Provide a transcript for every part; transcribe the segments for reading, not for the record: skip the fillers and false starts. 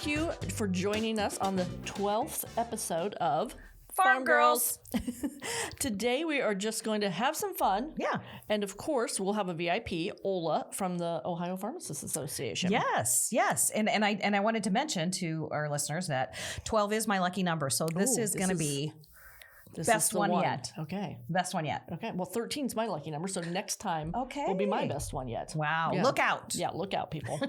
thank you for joining us on the 12th episode of Pharm Girls. Today we are just going to have some fun. Yeah. And of course, we'll have a VIP, Ola, from the Ohio Pharmacists Association. Yes. And I wanted to mention to our listeners that 12 is my lucky number. So this is going to be best one yet. Okay. Best one yet. Okay. Well, 13 is my lucky number. So next time will be my best one yet. Wow. Yeah. Look out. Yeah, look out, people.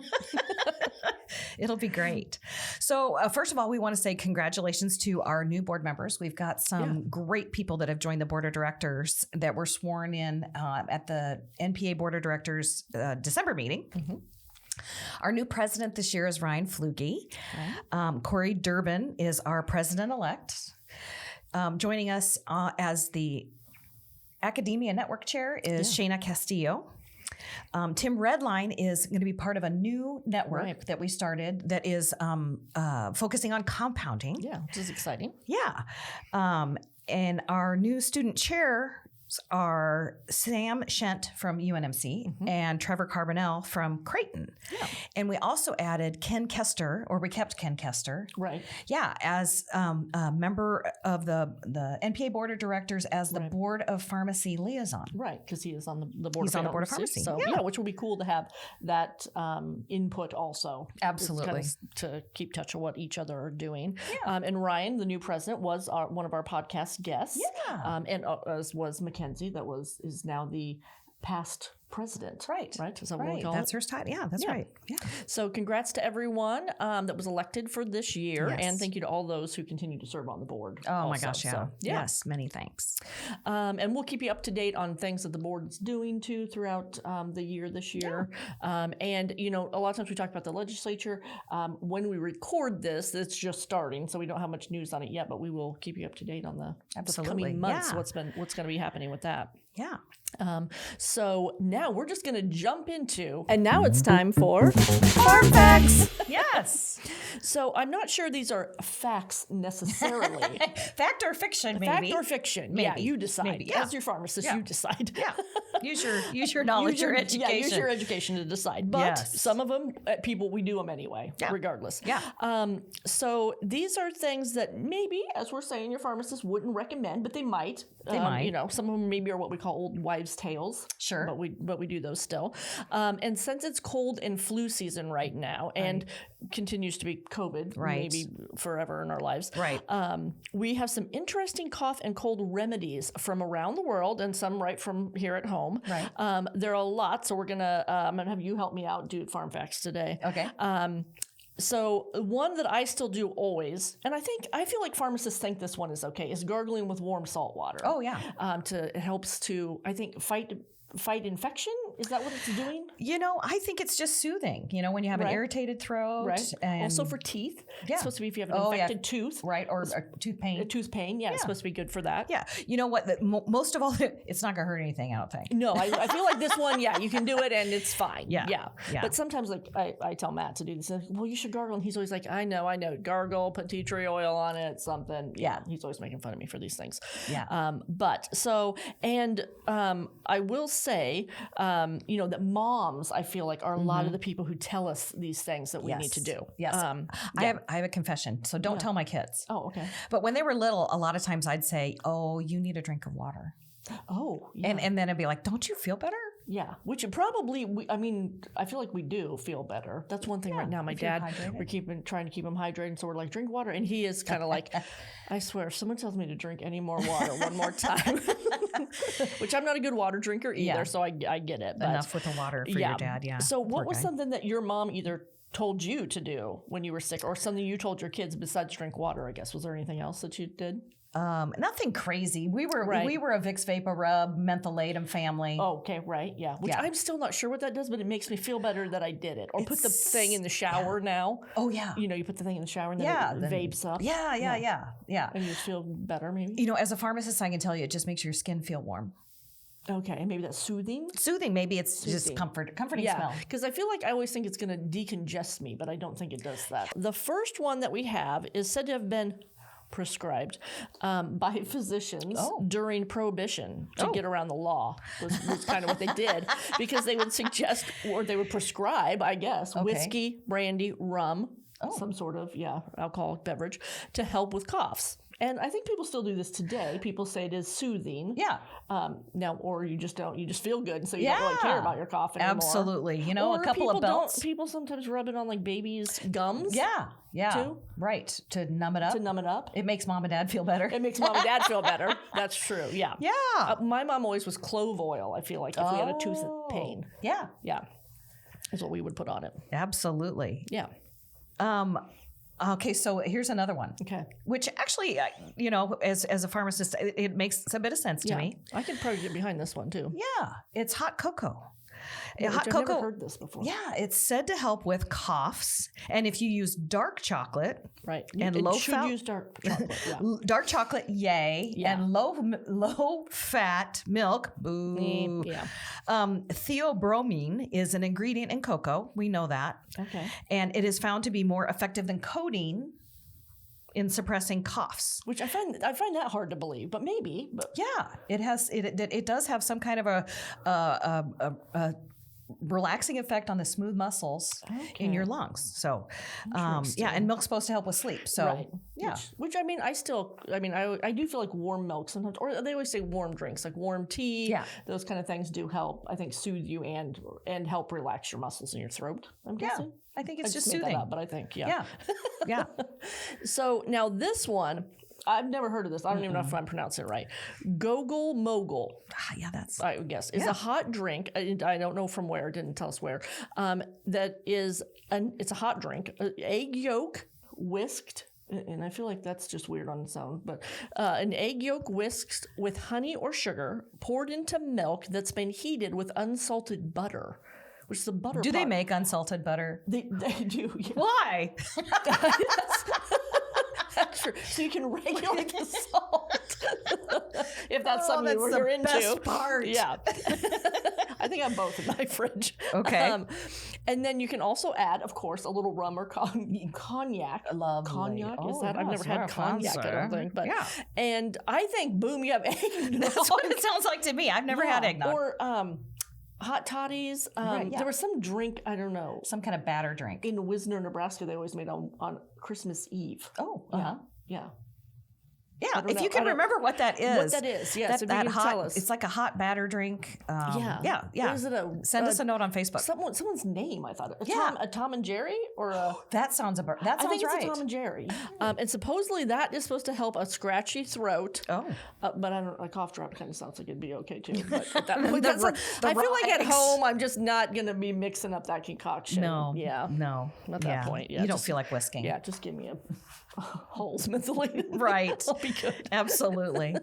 It'll be great. So first of all, we want to say congratulations to our new board members. We've got some great people that have joined the board of directors that were sworn in at the NPA board of directors December meeting. Mm-hmm. Our new president this year is Ryan Fluge. Okay. Corey Durbin is our president-elect. Joining us as the Academia Network Chair is Shayna Castillo. Tim Redline is going to be part of a new network that we started that is focusing on compounding. Yeah, which is exciting. Yeah. And our new student chair are Sam Shent from UNMC and Trevor Carbonell from Creighton. Yeah. And we also added Ken Kester, or we kept Ken Kester. Right. Yeah, as a member of the NPA Board of Directors as the Board of Pharmacy liaison. Right, because he is on the Board He's of on the Board of Pharmacy. So, which will be cool to have that input also. Absolutely. To keep touch of what each other are doing. Yeah. And Ryan, the new president, was one of our podcast guests. Yeah. And as was Mackenzie, that is now the past president. Right. Is that what we call That's it? her title. Yeah, that's right. Yeah. So congrats to everyone that was elected for this year. Yes. And thank you to all those who continue to serve on the board. Oh, my gosh, So, Yes, many thanks. And we'll keep you up to date on things that the board's doing, too, throughout the year this year. Yeah. And, a lot of times we talk about the legislature. When we record this, it's just starting, so we don't have much news on it yet, but we will keep you up to date on the coming months, what's going to be happening with that. Yeah. So now we're just going to jump into, and now it's time for Pharm Facts. Yes. So I'm not sure these are facts necessarily. Fact or fiction, maybe. Fact or fiction. Maybe. Yeah, you decide. Maybe. Yeah. As your pharmacist, you decide. Yeah. Use your knowledge, your education. Yeah, use your education to decide. But some of them, we do them anyway, regardless. Yeah. So these are things that maybe, as we're saying, your pharmacist wouldn't recommend, but they might. They might. Some of them maybe are what we call old wives' tales. Sure. But we do those still. And since it's cold and flu season right now, and continues to be COVID, maybe forever in our lives. Right. We have some interesting cough and cold remedies from around the world, and some right from here at home. Right. There are a lot, so I'm gonna have you help me out do Pharm Facts today. Okay. So one that I still do always, and I feel like pharmacists think this one is okay, is gargling with warm salt water. Oh yeah. It helps to, I think, fight infection. Is that what it's doing? I think it's just soothing. When you have an irritated throat. Right. And also for teeth. Yeah. It's supposed to be if you have an infected tooth. Right. Or tooth pain. Tooth pain. Yeah, it's supposed to be good for that. Yeah. You know what? Most of all, it's not going to hurt anything, I don't think. No, I feel like this one, you can do it and it's fine. Yeah. But sometimes I tell Matt to do this. Well, you should gargle. And he's always like, I know. Gargle, put tea tree oil on it, something. Yeah. He's always making fun of me for these things. Yeah. I will say, that moms, I feel like, are a lot of the people who tell us these things that we need to do. Yes. I have a confession, so don't tell my kids. Oh, okay. But when they were little, a lot of times I'd say, "Oh, you need a drink of water." Oh, yeah. And then I'd be like, "Don't you feel better?" Yeah, which probably, I feel like we do feel better. That's one thing right now. My dad, we're trying to keep him hydrated, so we're like, drink water. And he is kind of like, I swear, if someone tells me to drink any more water one more time, which I'm not a good water drinker either, so I get it. But, enough with the water for your dad, So what was something that your mom either told you to do when you were sick, or something you told your kids besides drink water, I guess? Was there anything else that you did? Nothing crazy. We were a Vicks Vapor Rub, mentholatum family. Oh, okay, right, yeah. Which I'm still not sure what that does, but it makes me feel better that I did it. Or put the thing in the shower now. Oh yeah. You put the thing in the shower and then it vapes up. Yeah. And you feel better, maybe. As a pharmacist, I can tell you, it just makes your skin feel warm. Okay, and maybe that's soothing? Soothing, maybe it's just comforting smell. Because I feel like I always think it's going to decongest me, but I don't think it does that. The first one that we have is said to have been prescribed by physicians during Prohibition to get around the law was kind of what they did, because they would suggest, or they would prescribe, I guess, whiskey, brandy, rum, some sort of, alcoholic beverage to help with coughs. And I think people still do this today. People say it is soothing. Yeah. Now, or you just feel good, so you don't really care about your cough anymore. Absolutely. You know, or a couple of belts. People sometimes rub it on like babies' gums. Yeah. Too. Right. To numb it up. It makes mom and dad feel better. It makes mom and dad feel better. That's true. Yeah. Yeah. My mom always was clove oil, I feel like, if we had a tooth pain. Yeah. Yeah. Is what we would put on it. Absolutely. Yeah. Okay, so here's another one. Okay. Which actually, you know, as a pharmacist, it makes a bit of sense to me. I could probably get behind this one too. Yeah, it's hot cocoa. I've never heard this before. Yeah, it's said to help with coughs, and if you use dark chocolate, right, and low fat, use dark chocolate. Yeah. Dark chocolate, yay, and low fat milk, boo. Yeah. Theobromine is an ingredient in cocoa. We know that. Okay. And it is found to be more effective than codeine in suppressing coughs, which I find that hard to believe, but maybe. But yeah, it does have some kind of a relaxing effect on the smooth muscles in your lungs. So, and milk's supposed to help with sleep. So, which I mean, I do feel like warm milk sometimes, or they always say warm drinks, like warm tea. Yeah, those kind of things do help. I think soothe you and help relax your muscles in your throat. I'm guessing. I think it's just made soothing. That up, but I think yeah. So now this one, I've never heard of this. I don't even know if I'm pronouncing it right. Gogol Mogul. I guess is a hot drink. I don't know from where. It didn't tell us where. It's a hot drink. Egg yolk whisked. And I feel like that's just weird on its own, but an egg yolk whisked with honey or sugar poured into milk that's been heated with unsalted butter. Which is the butter. Do they make unsalted butter? They do. Yeah. Why? That's true. So you can regulate the salt. If that's something you're into. Best part. Yeah. I think I have both in my fridge. Okay. And then you can also add, of course, a little rum or cognac. Lovely. Cognac is that? I've never had cognac. I don't think. But and I think boom, you have eggnog. That's what it sounds like to me. I've never had eggnog. Or hot toddies. There was some drink, I don't know. Some kind of batter drink. In Wisner, Nebraska, they always made on Christmas Eve. Oh, yeah. Yeah, if you can remember what that is. What that is, yes. That hot, it's like a hot batter drink. Yeah. Is it Send us a note on Facebook. Someone's name, I thought. A Tom and Jerry? Or that sounds right. I think it's a Tom and Jerry. And supposedly that is supposed to help a scratchy throat. Oh. But I don't know, a cough drop kind of sounds like it'd be okay too. But I feel like at home, I'm just not going to be mixing up that concoction. No. Yeah. No. At that point. Yeah, you don't feel like whisking. Yeah, just give me a Halls mentholated. Right. I'll be good. Absolutely.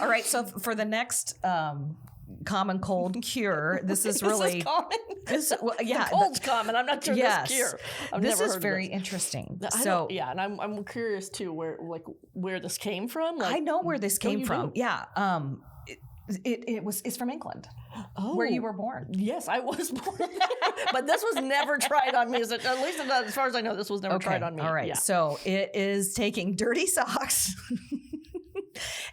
All right. So for the next common cold cure, this is really is common. The cold's common. I'm not sure this cure. This is very interesting. So and I'm curious too where this came from. I know where this came from. Yeah. It's from England, where you were born. Yes, I was born there. But this was never tried on me. At least as far as I know, this was never tried on me. All right. Yeah. So it is taking dirty socks.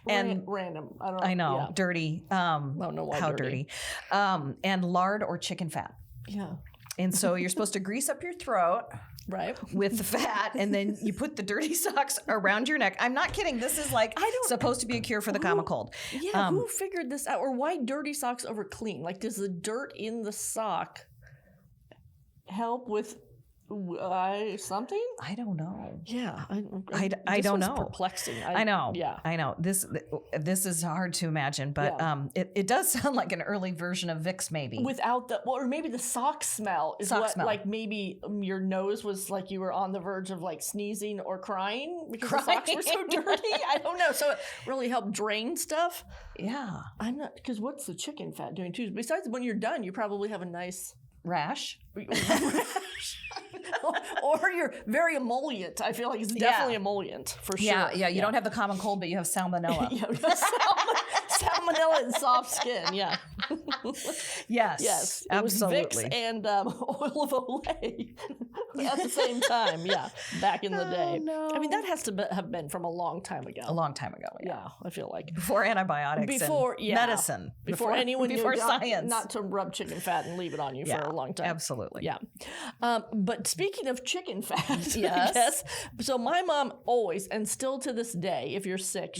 And random. I know. Yeah. Dirty. I don't know why how dirty. And lard or chicken fat. Yeah. And so you're supposed to grease up your throat. Right. With the fat, and then you put the dirty socks around your neck. I'm not kidding. This is supposed to be a cure for the common cold. Yeah, who figured this out? Or why dirty socks over clean? Like, does the dirt in the sock help with something? I don't know. Yeah, I don't know. Perplexing. I know. Yeah, I know. This is hard to imagine, but it does sound like an early version of Vicks, maybe without or maybe the sock smell is like maybe your nose was like you were on the verge of like sneezing or crying because the socks were so dirty. I don't know. So it really helped drain stuff. Yeah, I'm not because what's the chicken fat doing too? Besides, when you're done, you probably have a nice rash. Or you're very emollient. I feel like it's definitely emollient for sure. Yeah. You don't have the common cold, but you have salmonella. Salmonella and soft skin. Yeah. Yes. It absolutely. Was Vicks and oil of Olay. at the same time. Yeah, back in the day. No. I mean, that has to have been from a long time ago. A long time ago. Yeah, I feel like before antibiotics, and medicine, before anyone before knew science, not to rub chicken fat and leave it on you for a long time. Absolutely. Yeah. But speaking of chicken fat, yes. So my mom always, and still to this day, if you're sick,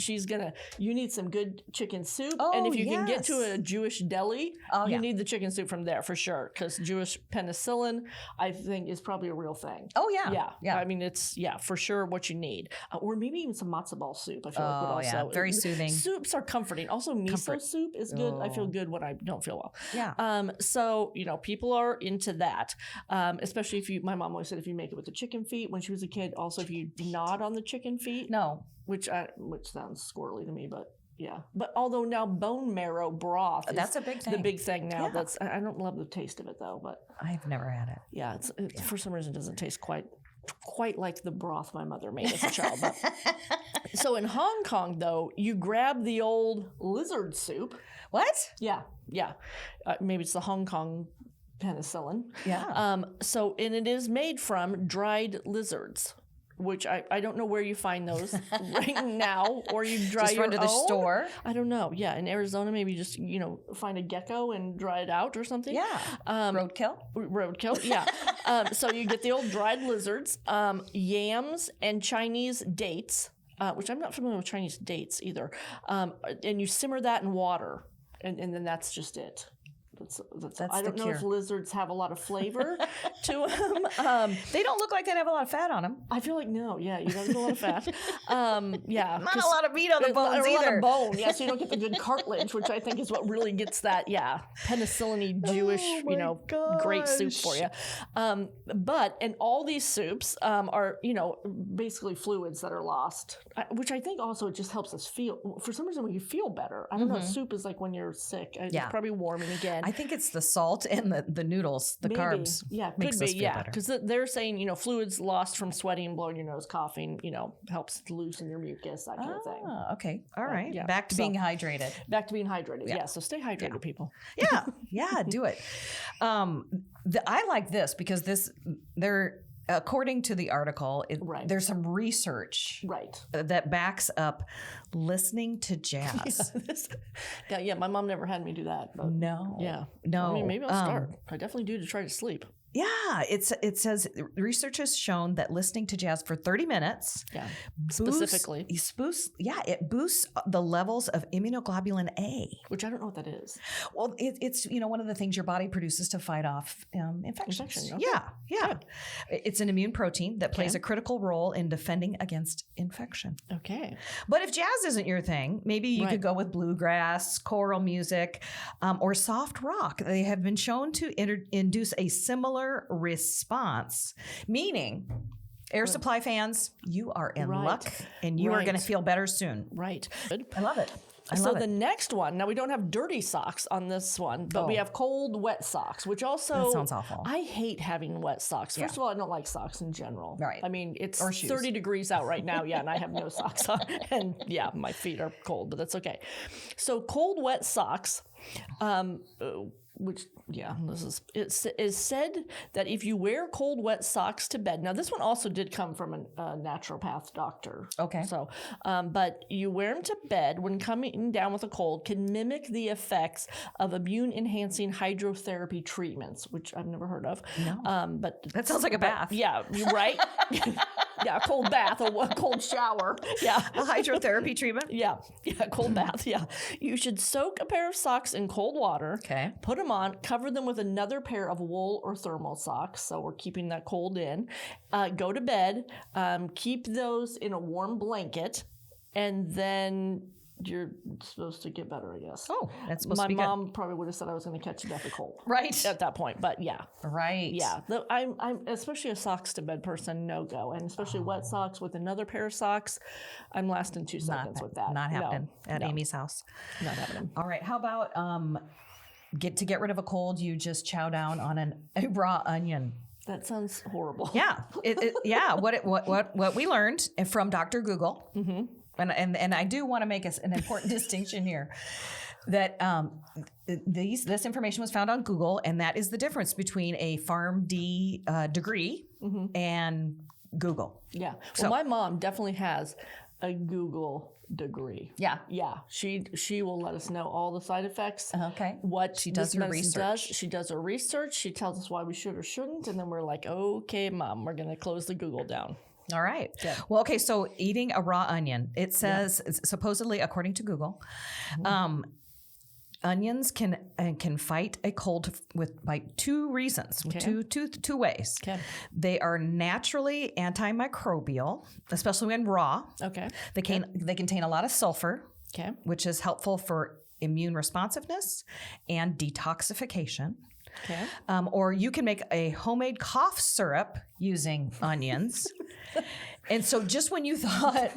you need some good chicken soup. And if you can get to a Jewish deli, you need the chicken soup from there for sure. Because Jewish penicillin, I think, is probably a real thing. Oh, yeah. Yeah. I mean, it's, for sure what you need. Or maybe even some matzo ball soup. I feel like would also. Very soothing. Soups are comforting. Also, miso soup is good. I feel good when I don't feel well. Yeah. So, people are into that. Especially if my mom always said if you make it with the chicken feet when she was a kid. Also, if you nod on the chicken feet. No. Which sounds squirrely to me, but yeah. But although now bone marrow broth that's a big thing. The big thing now. Yeah. I don't love the taste of it though, but I've never had it. Yeah, it for some reason doesn't taste quite like the broth my mother made as a child. But. So in Hong Kong though, you grab the old lizard soup. What? Yeah. Maybe it's the Hong Kong penicillin. Yeah. And it is made from dried lizards, which I don't know where you find those right now, or you dry just your run to the own. store. I don't know. Yeah, in Arizona, maybe just find a gecko and dry it out or something. Yeah. Roadkill. Yeah. So you get the old dried lizards, yams, and Chinese dates, which I'm not familiar with Chinese dates either. And you simmer that in water, and then that's just it. That's I don't know if lizards have a lot of flavor to them. They don't look like they have a lot of fat on them. I feel like no. Yeah, you don't get a lot of fat. Not a lot of meat on the bones either. A lot of bone. Yeah, so you don't get the good cartilage, which I think is what really gets that. Yeah, penicillin-y Jewish, great soup for you. And all these soups are basically fluids that are lost, which I think also it just helps us feel. For some reason, we feel better. I don't know. Soup is like when you're sick. It's probably warming again. I think it's the salt and the noodles, the carbs. Yeah, makes us feel better. Because they're saying, fluids lost from sweating, blowing your nose, coughing, helps loosen your mucus, that kind of thing. Okay. All right. Yeah. Back to being hydrated. Back to being hydrated. Yeah. So stay hydrated, people. Yeah. Yeah. Do it. I like this because according to the article, there's some research that backs up listening to jazz. Yeah, my mom never had me do that. But no. I mean, maybe I'll start. I definitely do to try to sleep. Yeah, it says research has shown that listening to jazz for 30 minutes, specifically, it boosts the levels of immunoglobulin A, which I don't know what that is. Well, it's one of the things your body produces to fight off infections. Okay. Yeah. Good. It's an immune protein that plays a critical role in defending against infection. Okay, but if jazz isn't your thing, maybe you could go with bluegrass, choral music, or soft rock. They have been shown to induce a similar response, meaning air supply fans, you are in luck and you are going to feel better soon. Right. I love it. The next one, now we don't have dirty socks on this one, but we have cold, wet socks, which also... That sounds awful. I hate having wet socks. First of all, I don't like socks in general. Right. I mean, it's 30 degrees out right now, and I have no socks on. And my feet are cold, but that's okay. So cold, wet socks... it is said that if you wear cold, wet socks to bed. Now, this one also did come from a naturopath doctor. Okay. So, but you wear them to bed when coming down with a cold can mimic the effects of immune-enhancing hydrotherapy treatments, which I've never heard of. No. But that sounds like a bath. Yeah, right? Yeah, a cold bath, a cold shower. Yeah. A hydrotherapy treatment? Yeah, cold bath, yeah. You should soak a pair of socks in cold water. Okay. Put them on, cover them with another pair of wool or thermal socks, so we're keeping that cold in. Go to bed, keep those in a warm blanket, and then you're supposed to get better, I guess. Oh, that's supposed to be good. My mom probably would have said I was going to catch a deathly cold. Right. At that point, but yeah. Right. Yeah. I'm especially a socks to bed person, no go. And especially wet socks with another pair of socks, I'm lasting 2 seconds with that. Not happening at Amy's house. Not happening. All right. How about get rid of a cold, you just chow down on a raw onion. That sounds horrible. Yeah. What we learned from Dr. Google, and I do want to make an important distinction here. that this information was found on Google, and that is the difference between a PharmD degree and Google. Yeah. Well, my mom definitely has a Google degree. Yeah. Yeah. She will let us know all the side effects. Okay. What she does her research. She does her research. She tells us why we should or shouldn't. And then we're like, okay, Mom, we're going to close the Google down. All right. Yeah. Well, okay. So eating a raw onion, it says supposedly, according to Google, onions can fight a cold by two reasons, two ways. Okay. They are naturally antimicrobial, especially when raw. Okay. They contain a lot of sulfur, which is helpful for immune responsiveness and detoxification. Okay. Or you can make a homemade cough syrup using onions. And so just when you thought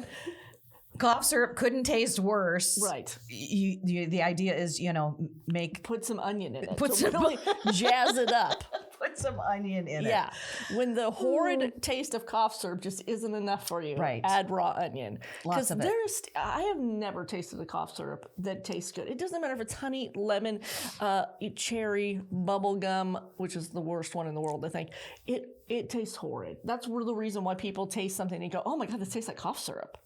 cough syrup couldn't taste worse. Right. The idea is, put some onion in it. Really jazz it up. Put some onion in it. Yeah. When the horrid taste of cough syrup just isn't enough for you, add raw onion. Lots of it. I have never tasted a cough syrup that tastes good. It doesn't matter if it's honey, lemon, cherry, bubble gum, which is the worst one in the world, I think. It tastes horrid. That's the reason why people taste something and go, oh my God, this tastes like cough syrup.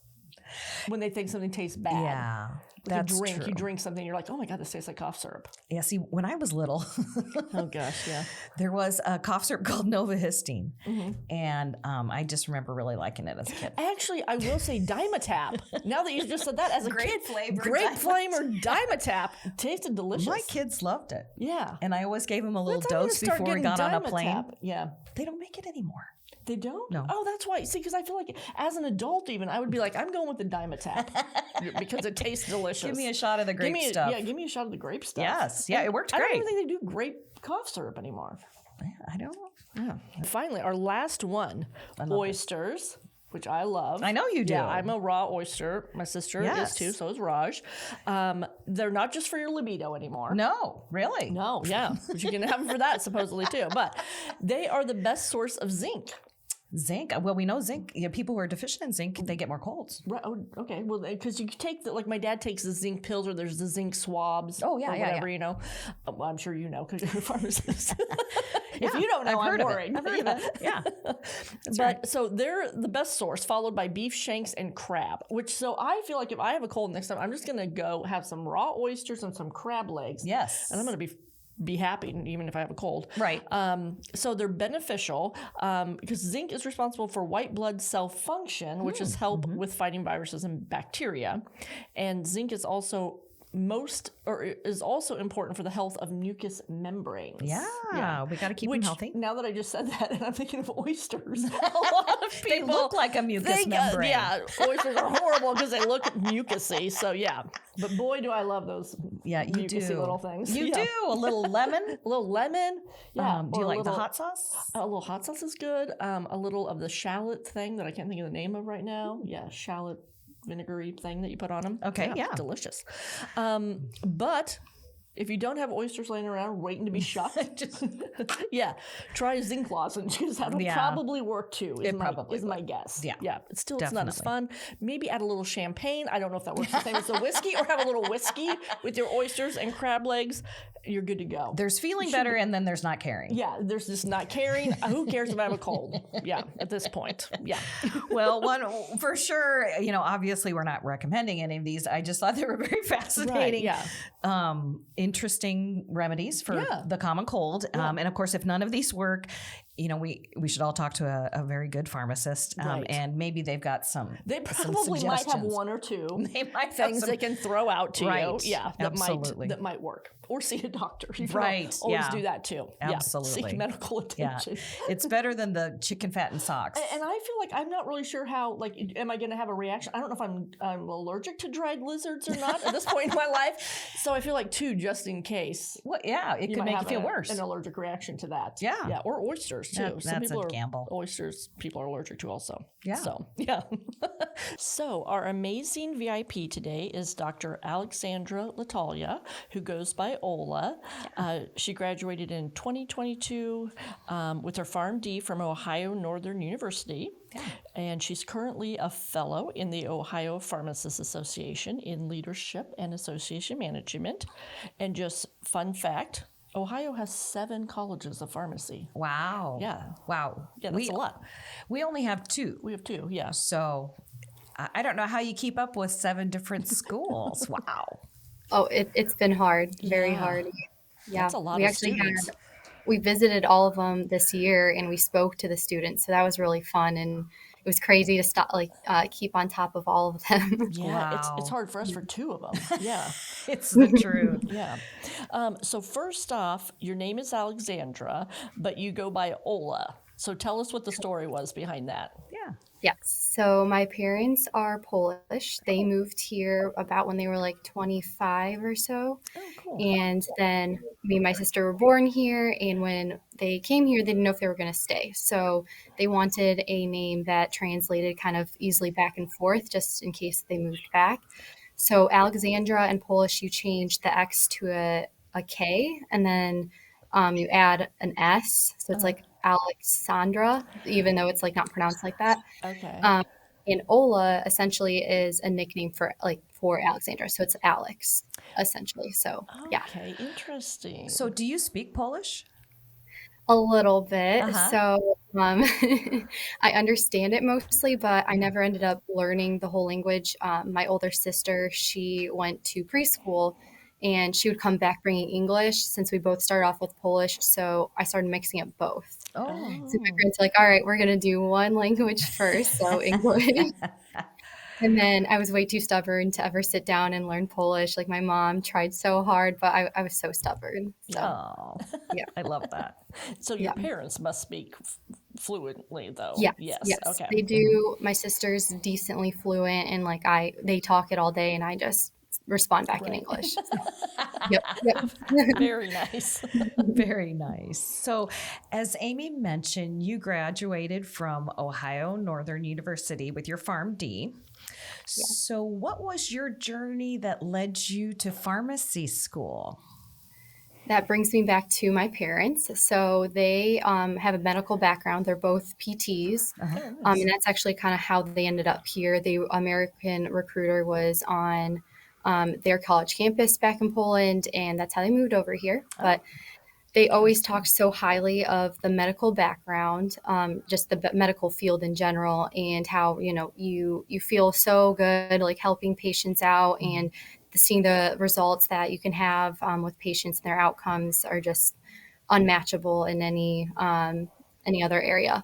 When they think something tastes bad. Yeah, that's true. You drink something, you're like, oh my God, this tastes like cough syrup. Yeah, see, when I was little, oh gosh, yeah, there was a cough syrup called Novahistine, and I just remember really liking it as a kid. Actually, I will say Dimetap. Now that you just said that, as a kid, flavor, grape flavor Dimetap tasted delicious. My kids loved it. Yeah, and I always gave them a little dose before we got on a plane. Yeah, they don't make it anymore. They don't? No. Oh, that's why. See, because I feel like as an adult even, I would be like, I'm going with the Dimetap because it tastes delicious. Give me a shot of the grape stuff. Yeah, give me a shot of the grape stuff. Yes. Yeah, it worked great. I don't even think they do grape cough syrup anymore. I don't know. Yeah. Finally, our last one, oysters. Which I love. I know you do. Yeah, I'm a raw oyster. My sister is too, so is Raj. They're not just for your libido anymore. No, really? No, yeah. But you can have them for that supposedly too. But they are the best source of zinc. Zinc. Well, we know zinc. People who are deficient in zinc, they get more colds. Right. Oh, okay. Well, because you take like my dad takes the zinc pills, or there's the zinc swabs. Oh yeah, or whatever, Well, I'm sure you know because you're a pharmacist. If you don't know, I'm worried. I've heard of it. Yeah. So they're the best source, followed by beef shanks and crab. So I feel like if I have a cold next time, I'm just gonna go have some raw oysters and some crab legs. Yes. And I'm gonna be happy even if I have a cold. Right. So they're beneficial because zinc is responsible for white blood cell function, which is help with fighting viruses and bacteria. And zinc is also important for the health of mucous membranes. Yeah. We got to keep them healthy. Now that I just said that, and I'm thinking of oysters, a lot of people they look like a mucus membrane. Oysters are horrible because they look mucusy. So yeah, but boy, do I love those. Yeah, you mucusy do little things. You do a little lemon. A little lemon. Yeah. Do you like the hot sauce? A little hot sauce is good. A little of the shallot thing that I can't think of the name of right now. Yeah, shallot vinegary thing that you put on them. Okay, yeah. Delicious. But if you don't have oysters laying around waiting to be shot, try zinc lozenges. That'll probably work too. Is my guess. Yeah. It's not as fun. Maybe add a little champagne. I don't know if that works the same as the whiskey, or have a little whiskey with your oysters and crab legs. You're good to go. There's feeling better, and then there's not caring. Yeah, there's just not caring. Who cares if I have a cold? Yeah, at this point. Yeah. Well, one for sure. Obviously, we're not recommending any of these. I just thought they were very fascinating. Right, yeah. Interesting remedies for the common cold. And of course, if none of these work, we should all talk to a very good pharmacist, and maybe they've got some. They probably might have one or two. They might things they can throw out to you. Yeah, that might work. Or see a doctor. Always do that too. Absolutely. Seek medical attention. Yeah. It's better than the chicken fat and socks. And I feel like I'm not really sure how, am I going to have a reaction? I don't know if I'm allergic to dried lizards or not at this point in my life. So I feel like just in case. Well, yeah, it could make you feel worse. An allergic reaction to that. Yeah. Yeah. Or oysters too. That's a gamble. Oysters people are allergic to also. Yeah. So, yeah. So our amazing VIP today is Dr. Alexandra Latala, who goes by Ola. She graduated in 2022 with her PharmD from Ohio Northern University. Yeah. And she's currently a fellow in the Ohio Pharmacists Association in Leadership and Association Management. And just fun fact, Ohio has 7 colleges of pharmacy. Wow. Yeah. Wow. Yeah, that's a lot. We only have 2. We have 2, yeah. So I don't know how you keep up with 7 different schools. Wow. Oh, it's been hard, very hard. Yeah. That's a lot of students. We visited all of them this year and we spoke to the students. So that was really fun. And it was crazy to keep on top of all of them. Yeah, wow. It's hard for us for 2 of them. Yeah. It's the truth. Yeah. So first off, your name is Alexandra, but you go by Ola. So tell us what the story was behind that. Yeah. Yes. So my parents are Polish. They moved here about when they were like 25 or so. Oh, cool. And then me and my sister were born here. And when they came here, they didn't know if they were going to stay. So they wanted a name that translated kind of easily back and forth, just in case they moved back. So Alexandra in Polish, you change the X to a K, and then you add an S. So it's like Alexandra, even though it's like not pronounced like that. Okay. And Ola essentially is a nickname for Alexandra. So it's Alex, essentially. So, yeah. Okay, interesting. So do you speak Polish? A little bit. So I understand it mostly, but I never ended up learning the whole language. My older sister, she went to preschool and she would come back bringing English since we both started off with Polish. So I started mixing up both. Oh. So my parents were like, all right, we're going to do one language first, so English. And then I was way too stubborn to ever sit down and learn Polish. Like my mom tried so hard, but I was so stubborn. So, yeah, I love that. So your parents must speak fluently, though. Yes. Okay. They do. My sister's decently fluent, and they talk it all day, and I just respond back in English. Yep. Very nice. Very nice. So as Amy mentioned, you graduated from Ohio Northern University with your PharmD. Yeah. So what was your journey that led you to pharmacy school? That brings me back to my parents. So they have a medical background. They're both PTs. And that's actually kind of how they ended up here. The American recruiter was on their college campus back in Poland, and that's how they moved over here. But they always talked so highly of the medical background, just the medical field in general, and how, you feel so good, like helping patients out, and seeing the results that you can have with patients and their outcomes are just unmatchable in any other area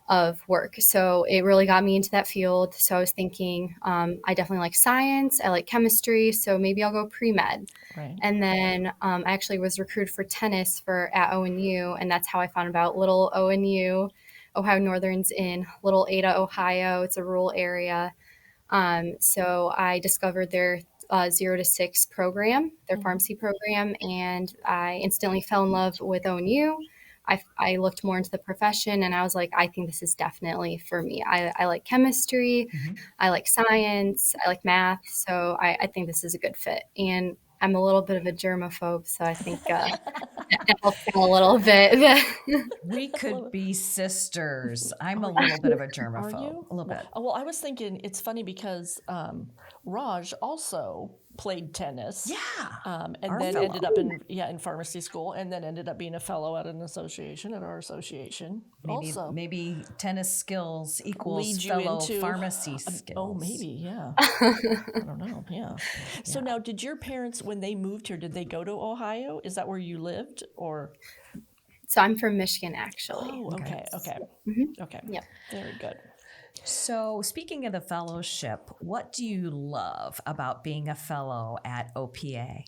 of work. So it really got me into that field. So I was thinking, I definitely like science. I like chemistry. So maybe I'll go pre-med. Right. And then I actually was recruited for tennis at ONU. And that's how I found about little ONU, Ohio Northern's in Little Ada, Ohio. It's a rural area. So I discovered their 0 to 6 program, their pharmacy program. And I instantly fell in love with ONU. I looked more into the profession, and I was like, I think this is definitely for me. I like chemistry. I like science. I like math. So I think this is a good fit. And I'm a little bit of a germaphobe, so I think that helps out a little bit. We could be sisters. I'm a little bit of a germaphobe. Are you? A little bit. Well, I was thinking it's funny because Raj also played tennis. Yeah. And then ended up in pharmacy school, and then ended up being a fellow at an association, at our association. Maybe tennis skills equals lead you fellow into pharmacy skills. Oh, maybe, yeah. I don't know, yeah. So now, did your parents, when they moved here, did they go to Ohio? Is that where you lived, or? So I'm from Michigan, actually. Oh, okay. Okay. Yep. Very good. So speaking of the fellowship, what do you love about being a fellow at OPA?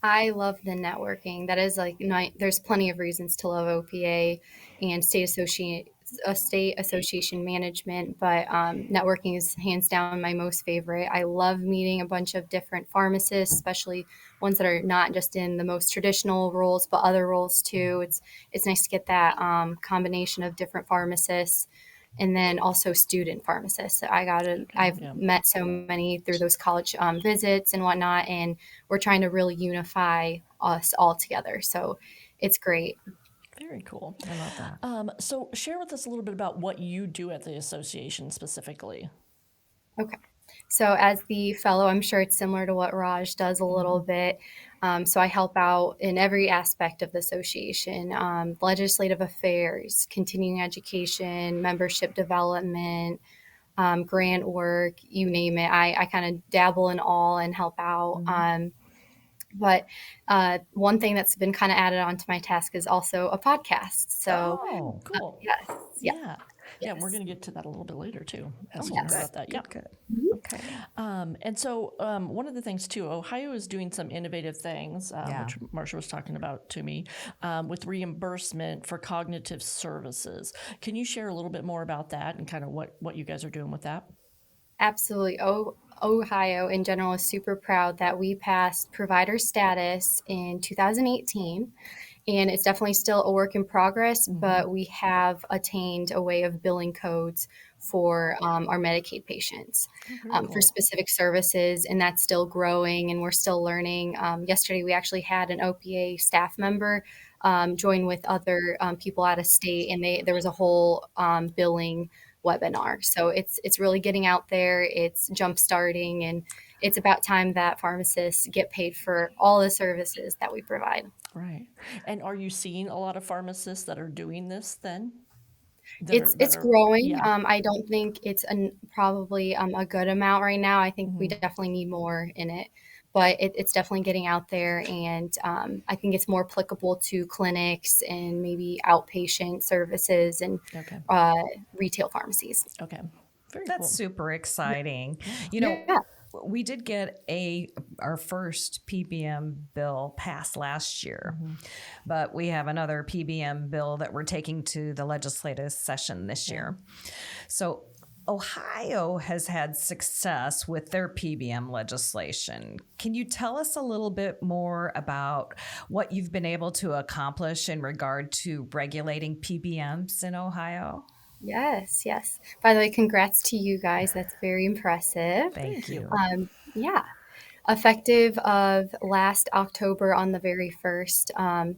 I love the networking. That is there's plenty of reasons to love OPA and state association management, but networking is hands down my most favorite. I love meeting a bunch of different pharmacists, especially ones that are not just in the most traditional roles, but other roles too. It's nice to get that combination of different pharmacists and then also student pharmacists. So I've met so many through those college visits and whatnot, and we're trying to really unify us all together. So it's great. Very cool. I love that. So share with us a little bit about what you do at the association specifically. Okay. So as the fellow, I'm sure it's similar to what Raj does a little bit. So I help out in every aspect of the association, legislative affairs, continuing education, membership development, grant work, you name it. I kind of dabble in all and help out. But one thing that's been kind of added onto my task is also a podcast. So, cool. Yes. Yeah. Yeah, we're going to get to that a little bit later too, asking about that. Good, good. Okay. And so one of the things too, Ohio is doing some innovative things, which Marcia was talking about to me, with reimbursement for cognitive services. Can you share a little bit more about that and kind of what you guys are doing with that? Absolutely. Ohio in general is super proud that we passed provider status in 2018. And it's definitely still a work in progress, but we have attained a way of billing codes for our Medicaid patients for specific services. And that's still growing and we're still learning. Yesterday, we actually had an OPA staff member join with other people out of state, and there was a whole billing webinar. So it's really getting out there. It's jump starting, and it's about time that pharmacists get paid for all the services that we provide. Right. And are you seeing a lot of pharmacists that are doing this then? It's growing. I don't think it's probably a good amount right now. I think we definitely need more in it, but it's definitely getting out there, and I think it's more applicable to clinics and maybe outpatient services and retail pharmacies. Okay. That's super exciting. You know, we did get our first PBM bill passed last year, but we have another PBM bill that we're taking to the legislative session this year. So Ohio has had success with their PBM legislation. Can you tell us a little bit more about what you've been able to accomplish in regard to regulating PBMs in Ohio? Yes. By the way, congrats to you guys. That's very impressive. Thank you. Effective of last October on the very 1st,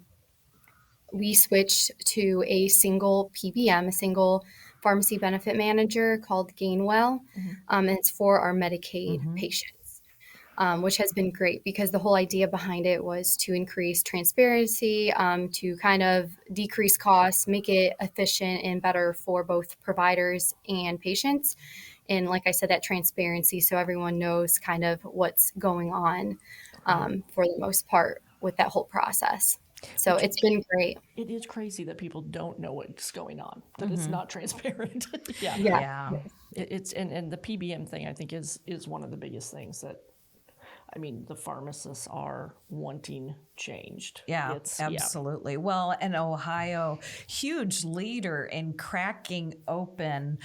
we switched to a single PBM, a single pharmacy benefit manager called Gainwell. And it's for our Medicaid patients, which has been great because the whole idea behind it was to increase transparency, to kind of decrease costs, make it efficient and better for both providers and patients. And like I said, that transparency, so everyone knows kind of what's going on for the most part with that whole process. So it's been great. It is crazy that people don't know what's going on, that it's not transparent. It's and the PBM thing, I think, is one of the biggest things that, I mean, the pharmacists are wanting changed. Yeah, absolutely. Well, and Ohio, huge leader in cracking open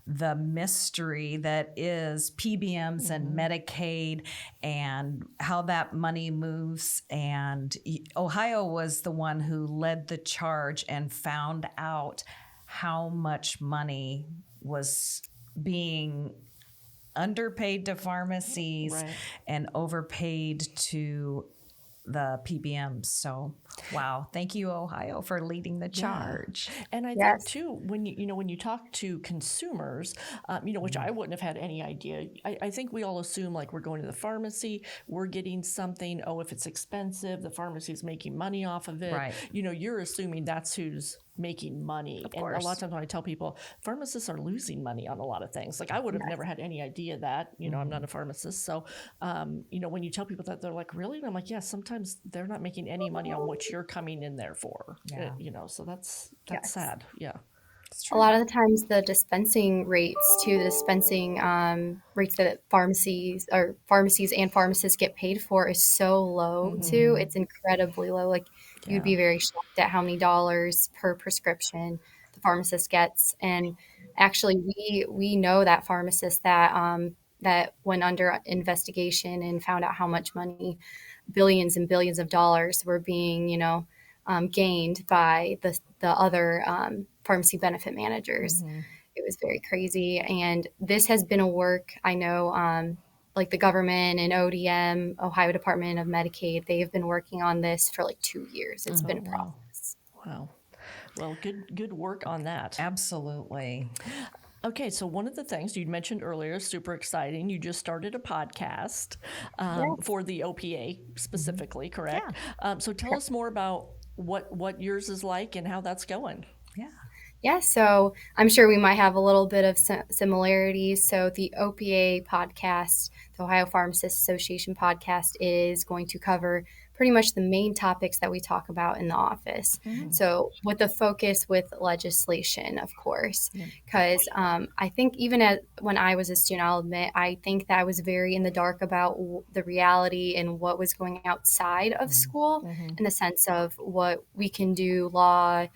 the mystery that is PBMs and Medicaid and how that money moves. And Ohio was the one who led the charge and found out how much money was being underpaid to pharmacies and overpaid to the PBMs. So, wow. Thank you, Ohio, for leading the charge. And I think too, when you talk to consumers, which I wouldn't have had any idea. I think we all assume like we're going to the pharmacy, we're getting something. Oh, if it's expensive, the pharmacy's making money off of it. Right. You're assuming that's who's making money. And a lot of times when I tell people, pharmacists are losing money on a lot of things. Like I would have never had any idea that, I'm not a pharmacist. So, when you tell people that, they're like, really? And I'm like, yeah, sometimes they're not making any money on what you're coming in there for. So that's sad. Yeah. A lot of the times the dispensing rates rates that pharmacies and pharmacists get paid for is so low too. It's incredibly low. Like you'd be very shocked at how many dollars per prescription the pharmacist gets. And actually we know that pharmacists that went under investigation and found out how much money, billions and billions of dollars were being, gained by the other pharmacy benefit managers. It was very crazy. And this has been a work, I know, like the government and ODM, Ohio Department of Medicaid, they have been working on this for like 2 years. It's been a process. Wow. Well, good work on that. Absolutely. Okay, so one of the things you mentioned earlier, super exciting, you just started a podcast for the OPA specifically, correct? Yeah. So tell us more about what yours is like and how that's going. Yeah, so I'm sure we might have a little bit of similarities. So the OPA podcast, the Ohio Pharmacists Association podcast, is going to cover pretty much the main topics that we talk about in the office. So with the focus with legislation, of course, because I think even when I was a student, I'll admit, I think that I was very in the dark about the reality and what was going outside of school in the sense of what we can do, law.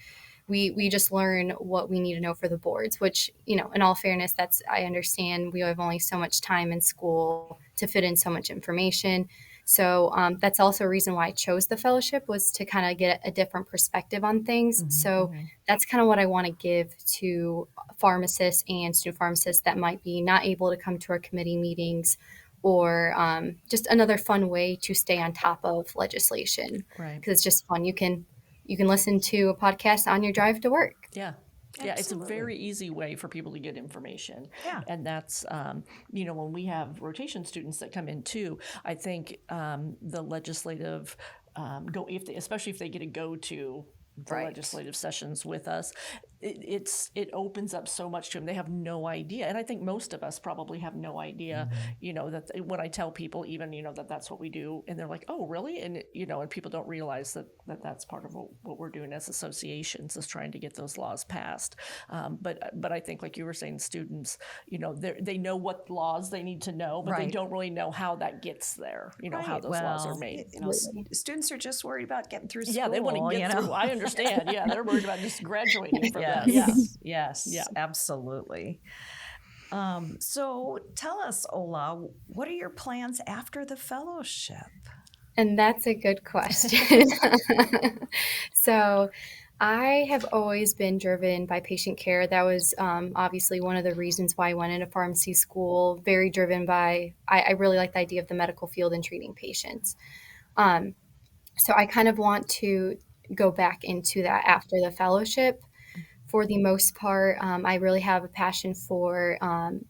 We just learn what we need to know for the boards, which, in all fairness, I understand we have only so much time in school to fit in so much information. So that's also a reason why I chose the fellowship, was to kind of get a different perspective on things. So that's kind of what I want to give to pharmacists and student pharmacists that might be not able to come to our committee meetings, or just another fun way to stay on top of legislation. Right. Because it's just fun. You can listen to a podcast on your drive to work. Yeah. Yeah, it's a very easy way for people to get information. Yeah. And that's, when we have rotation students that come in too, I think the legislative, especially if they get to go to the legislative sessions with us, it opens up so much to them. They have no idea. And I think most of us probably have no idea, that when I tell people even, that that's what we do, and they're like, oh, really? And, and people don't realize that that's part of what we're doing as associations, is trying to get those laws passed. But I think, like you were saying, students, they know what laws they need to know, but they don't really know how that gets there, how those laws are made. Students are just worried about getting through school. Yeah, they want to get through. I understand. Yeah, they're worried about just graduating from that. Yes, absolutely. So tell us, Ola, what are your plans after the fellowship? And that's a good question. So I have always been driven by patient care. That was obviously one of the reasons why I went into pharmacy school, very driven by, I really like the idea of the medical field and treating patients. So I kind of want to go back into that after the fellowship. For the most part, I really have a passion for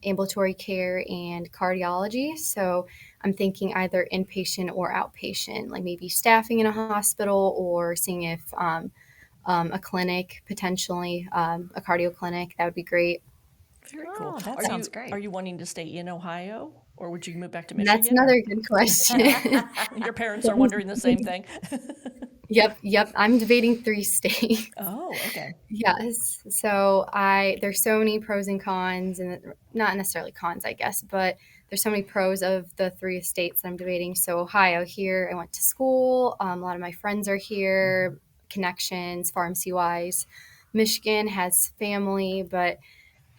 ambulatory care and cardiology. So I'm thinking either inpatient or outpatient, like maybe staffing in a hospital, or seeing if a clinic, potentially a cardio clinic, that would be great. Very cool. That sounds great. Are you wanting to stay in Ohio, or would you move back to Michigan? That's another good question. Your parents are wondering the same thing. Yep. I'm debating 3 states. Oh, okay. Yes. So there's so many pros and cons, and not necessarily cons, I guess, but there's so many pros of the 3 states I'm debating. So Ohio, here I went to school. A lot of my friends are here, connections, pharmacy-wise. Michigan has family, but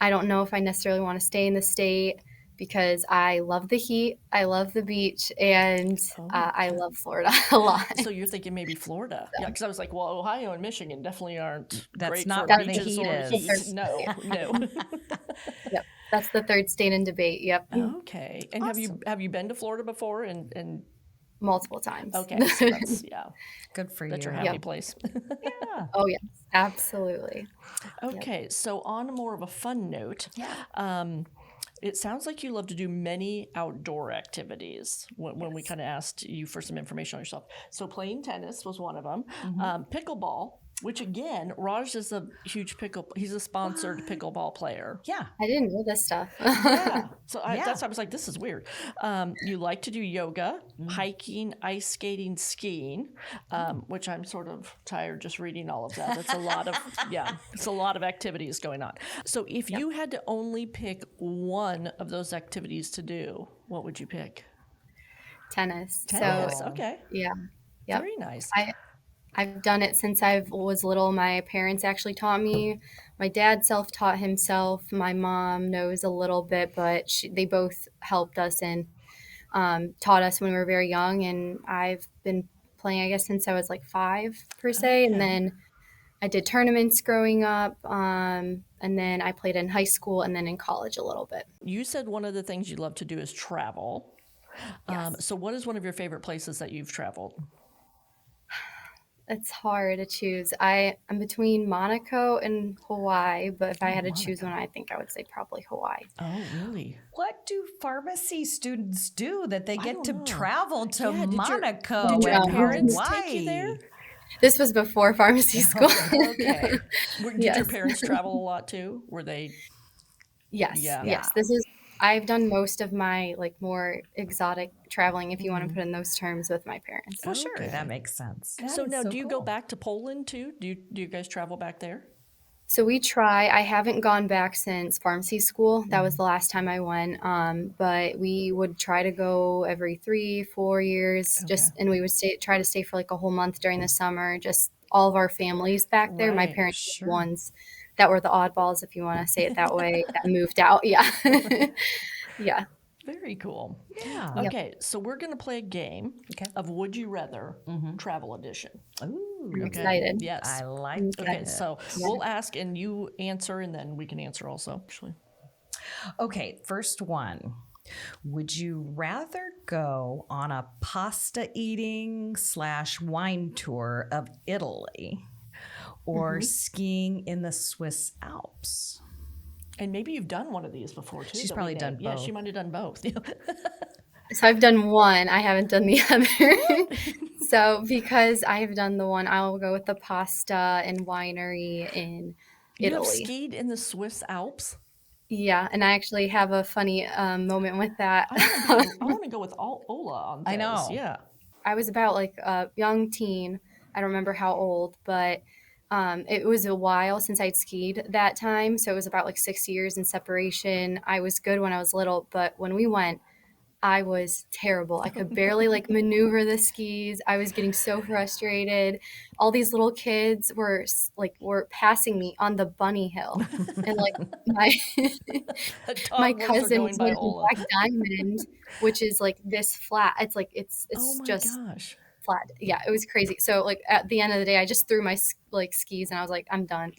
I don't know if I necessarily want to stay in the state, because I love the heat, I love the beach, and I love Florida a lot. So you're thinking maybe Florida? Yeah, because I was like, well, Ohio and Michigan definitely aren't great not for where beaches the heat or is. heat. No. Yep, that's the 3rd state in debate. Yep. Okay. And Awesome. have you been to Florida before? And multiple times. Okay, so that's good for you. That's your happy place. Yeah. Oh yes, absolutely. Okay, so on more of a fun note, it sounds like you love to do many outdoor activities when we kind of asked you for some information on yourself. So playing tennis was one of them. Pickleball, which again, Raj is a huge he's a sponsored pickleball player. Yeah. I didn't know this stuff. Yeah. So that's why I was like, this is weird. You like to do yoga, hiking, ice skating, skiing, which I'm sort of tired just reading all of that. That's a lot of, it's a lot of activities going on. So if you had to only pick one of those activities to do, what would you pick? Tennis. Tennis, So okay. yeah. Yep. Very nice. I've done it since I was little. My parents actually taught me. My dad self-taught himself. My mom knows a little bit, but they both helped us and taught us when we were very young. And I've been playing, I guess, since I was like 5 per se. And then I did tournaments growing up, and then I played in high school and then in college a little bit. You said one of the things you love to do is travel. Yes. So what is one of your favorite places that you've traveled? It's hard to choose. I'm between Monaco and Hawaii, but if I had to choose one, I think I would say probably Hawaii. Oh, really? What do pharmacy students do that they get to travel to Yeah, Monaco Did your and parents Hawaii? take you there? This was before pharmacy school. Okay. Did Yes. your parents travel a lot too? Were they? Yes. Yeah. Yes. I've done most of my like more exotic traveling, if you want to put in those terms, with my parents. Well, sure, Okay. that makes sense. So now, do you go back to Poland too? Do you guys travel back there? So we try. I haven't gone back since pharmacy school. That was the last time I went. But we would try to go every 3-4 years, and we would try to stay for like a whole month during the summer. Just all of our families back there. My parents were the ones that were the oddballs, if you want to say it that way, that moved out. Yeah. Yeah. Very cool. Yeah. Okay, so we're going to play a game of Would You Rather Travel Edition. Ooh, I'm excited. Yes. I like Okay, it. so we'll ask and you answer, and then we can answer also, actually. Okay, first one. Would you rather go on a pasta eating / wine tour of Italy or skiing in the Swiss Alps? And maybe you've done one of these before too. She's probably done both. Yeah, she might have done both. So I've done one. I haven't done the other. So because I have done the one, I'll go with the pasta and winery in You have Italy. skied in the Swiss Alps? Yeah, and I actually have a funny moment with that. I want to go with Ola on this. I know. Yeah. I was about like a young teen. I don't remember how old, but it was a while since I'd skied that time. So it was about like 6 years in separation. I was good when I was little, but when we went, I was terrible. I could barely like maneuver the skis. I was getting so frustrated. All these little kids were passing me on the bunny hill, and like my cousin was going to Black Diamond, which is like this flat. It's like it's Oh my just gosh. flat. Yeah, it was crazy. So like at the end of the day, I just threw my skis and I was like, I'm done.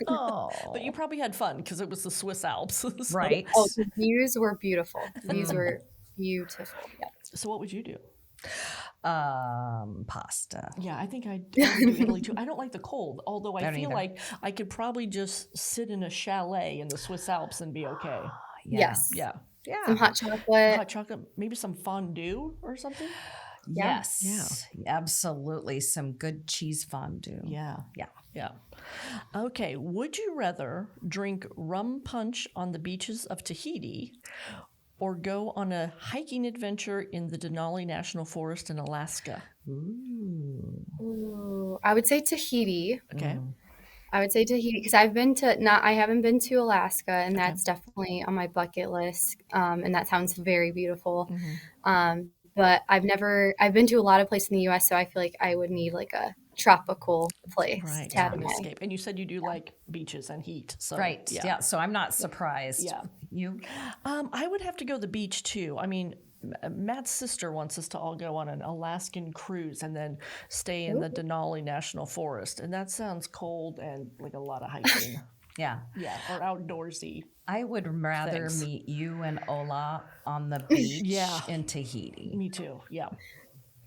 Oh, But you probably had fun because it was the Swiss Alps. So- right. Oh, the views were beautiful. The views were beautiful. Yeah. So what would you do? Pasta. Yeah, I think I would do Italy too. I don't like the cold, although I feel like I could probably just sit in a chalet in the Swiss Alps and be okay. Yes. Yeah. Yeah. Some hot chocolate. Hot chocolate, maybe some fondue or something. Yes. Yeah. Absolutely. Some good cheese fondue. Yeah. Yeah. Yeah. Okay. Would you rather drink rum punch on the beaches of Tahiti or go on a hiking adventure in the Denali National Forest in Alaska? Ooh, I would say Tahiti. Okay. I would say Tahiti because I haven't been to Alaska, and that's definitely on my bucket list. And that sounds very beautiful. But I've been to a lot of places in the US, so I feel like I would need like a tropical place to have an escape. And you said you do like beaches and heat. So Right. Yeah. So I'm not surprised. Yeah. You? I would have to go the beach too. I mean, Matt's sister wants us to all go on an Alaskan cruise and then stay in the Denali National Forest. And that sounds cold and like a lot of hiking. Yeah. Yeah. Or outdoorsy. I would rather meet you and Ola on the beach in Tahiti. Me too. Yeah.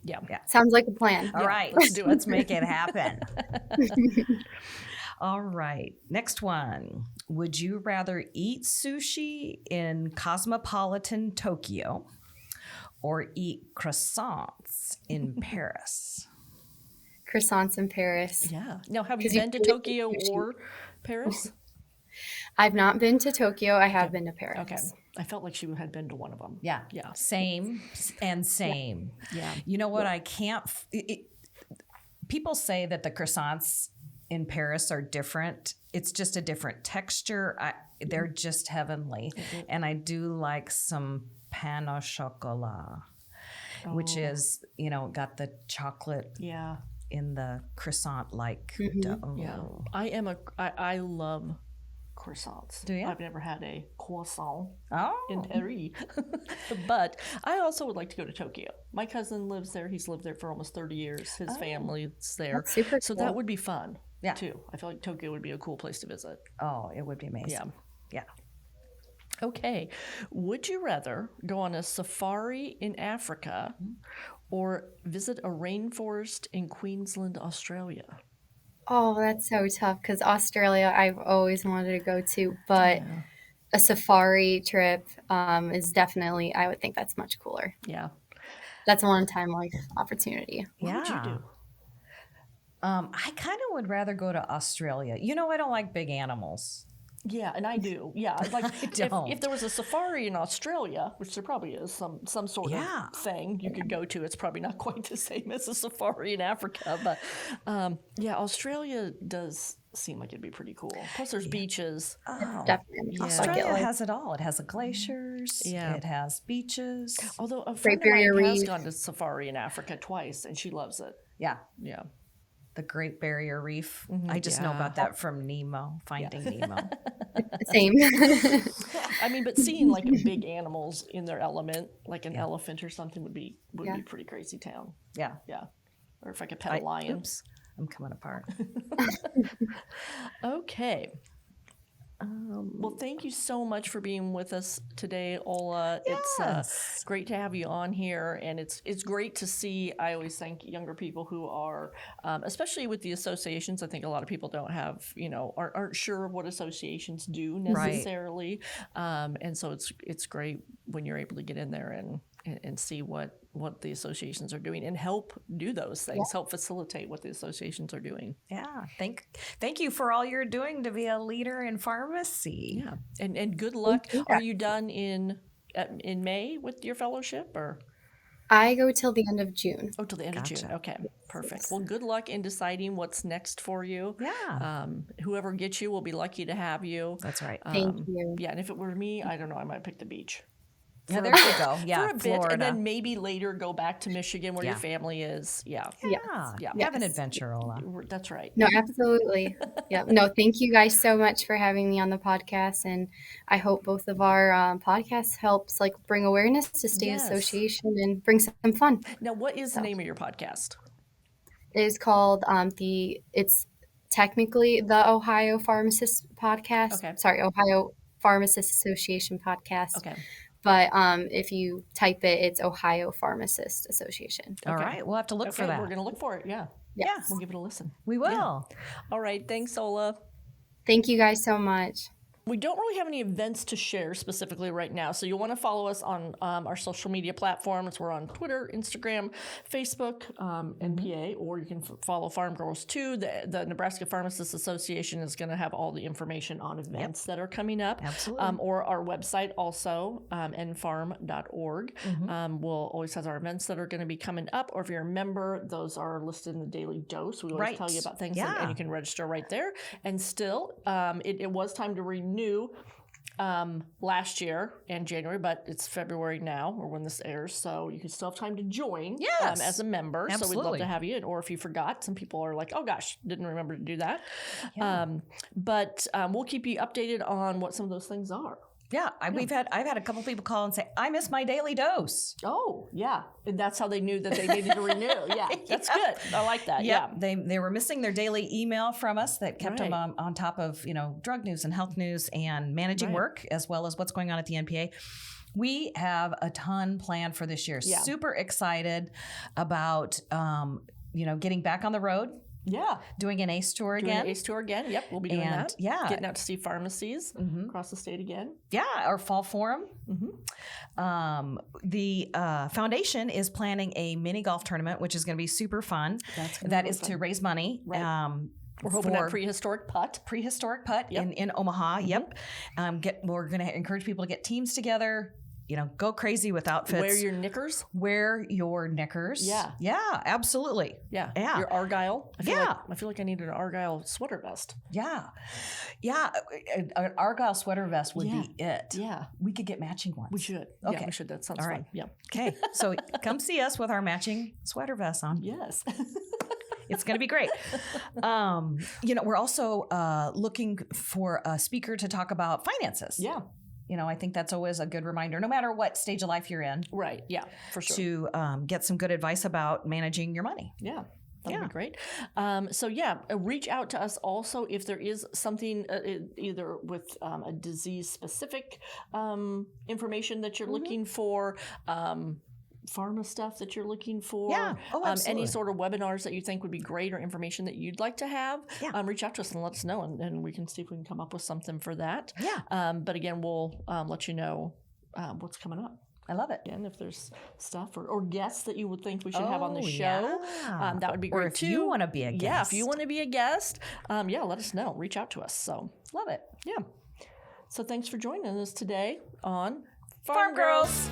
Yeah. Sounds like a plan. All right. Let's do it. Let's make it happen. All right. Next one. Would you rather eat sushi in cosmopolitan Tokyo or eat croissants in Paris? Croissants in Paris. Yeah. Now, have you been to Tokyo or Paris? I've not been to Tokyo. I have been to Paris. Okay. I felt like she had been to one of them. Yeah. Yeah. Same and same. Yeah. You know what? I can't. People say that the croissants in Paris are different. It's just a different texture. They're just heavenly. And I do like some pain au chocolat, which is, got the chocolate in the croissant like dough. Yeah. I love croissants. Do you? I've never had a croissant Oh. in Paris. But I also would like to go to Tokyo. My cousin lives there. He's lived there for almost 30 years. His family's there. That's super So cool. that would be fun, Yeah. too. I feel like Tokyo would be a cool place to visit. Oh, it would be amazing. Yeah. Okay. Would you rather go on a safari in Africa or visit a rainforest in Queensland, Australia? Oh, that's so tough because Australia I've always wanted to go to, but a safari trip is definitely, I would think that's much cooler. Yeah. That's a one-time life opportunity. What would you do? I kind of would rather go to Australia. I don't like big animals. Yeah, and I do. Yeah, like don't. if there was a safari in Australia, which there probably is some sort of thing you could go to, it's probably not quite the same as a safari in Africa. But Australia does seem like it'd be pretty cool. Plus, there's beaches. Definitely. Australia has it all. It has the glaciers. Yeah. It has beaches. Although a friend of mine has gone to safari in Africa twice, and she loves it. Yeah. Yeah. The Great Barrier Reef. I just know about that from Nemo, Finding Nemo. Same. I mean, but seeing like big animals in their element, like an elephant or something, would be pretty crazy town. Yeah. Yeah. Or if I could pet a lion. Oops, I'm coming apart. Okay. Well, thank you so much for being with us today, Ola. Yes. It's great to have you on here, and it's great to see. I always think younger people who are, especially with the associations. I think a lot of people don't have, aren't sure what associations do necessarily, and so it's great when you're able to get in there and see what the associations are doing and help do those things, help facilitate what the associations are doing. Yeah. Thank you for all you're doing to be a leader in pharmacy. Yeah. And good luck. Are you done in May with your fellowship, or? I go till the end of June. Oh, till the end of June. Okay. Perfect. Well, good luck in deciding what's next for you. Yeah. Whoever gets you will be lucky to have you. That's right. Thank you. Yeah. And if it were me, I don't know, I might pick the beach. Yeah, there you go. Yeah, for a Florida. bit, and then maybe later go back to Michigan where your family is. Yeah. Have an adventure, Ola. That's right. No, absolutely. No, thank you guys so much for having me on the podcast, and I hope both of our podcasts helps bring awareness to state association and bring some fun. Now, what is the name of your podcast? It is called it's technically the Ohio Pharmacists podcast. Okay. Sorry, Ohio Pharmacists Association podcast. Okay. But if you type it, it's Ohio Pharmacists Association. All right. We'll have to look for that. We're going to look for it. Yeah. Yes. We'll give it a listen. We will. Yeah. All right. Thanks, Ola. Thank you guys so much. We don't really have any events to share specifically right now, so you'll want to follow us on our social media platforms. We're on Twitter, Instagram, Facebook, NPA, or you can follow Pharm Girls too. The Nebraska Pharmacists Association is going to have all the information on events that are coming up. Absolutely. Or our website also, npharm.org. We'll always have our events that are going to be coming up, or if you're a member, those are listed in the daily dose. We always tell you about things, and you can register right there. And still, it was time to renew last year in January, but it's February now, or when this airs, so you can still have time to join as a member. Absolutely. So we'd love to have you. Or if you forgot, some people are like, oh gosh, didn't remember to do that. But we'll keep you updated on what some of those things are. Yeah, I've had a couple people call and say, I miss my daily dose. Oh, yeah. And that's how they knew that they needed to renew. Yeah, that's good. I like that. Yeah. They were missing their daily email from us that kept them on top of, drug news and health news and managing work, as well as what's going on at the NPA. We have a ton planned for this year. Yeah. Super excited about, getting back on the road. Yeah. Doing an ACE tour again. Doing an ACE tour again. Yep. We'll be doing that. Yeah. Getting out to see pharmacies across the state again. Yeah. Our fall forum. The foundation is planning a mini golf tournament, which is going to be super fun. That is to raise money. Right. We're hoping at Prehistoric Putt. In Omaha. Yep. We're going to encourage people to get teams together. Go crazy with outfits. Wear your knickers. Yeah. Yeah, absolutely. Yeah. Your Argyle. I feel like I need an Argyle sweater vest. Yeah. Yeah. An Argyle sweater vest would be it. Yeah. We could get matching ones. We should. Okay. Yeah, we should. That sounds all fun. Right. Yeah. Okay. So come see us with our matching sweater vests on. Yes. It's going to be great. We're also looking for a speaker to talk about finances. Yeah. I think that's always a good reminder, no matter what stage of life you're in. Right. Yeah, for sure. To get some good advice about managing your money. Yeah. That'd be great. Reach out to us also if there is something either with a disease-specific information that you're looking for, pharma stuff that you're looking for. Yeah. Any sort of webinars that you think would be great or information that you'd like to have. Yeah. Reach out to us and let us know, and we can see if we can come up with something for that. Yeah. But again, we'll let you know what's coming up. I love it. And if there's stuff or guests that you would think we should have on the show, that would be great too. Or if you want to be a guest. Yeah, if you want to be a guest, let us know. Reach out to us. So love it. Yeah. So thanks for joining us today on Pharm Girls.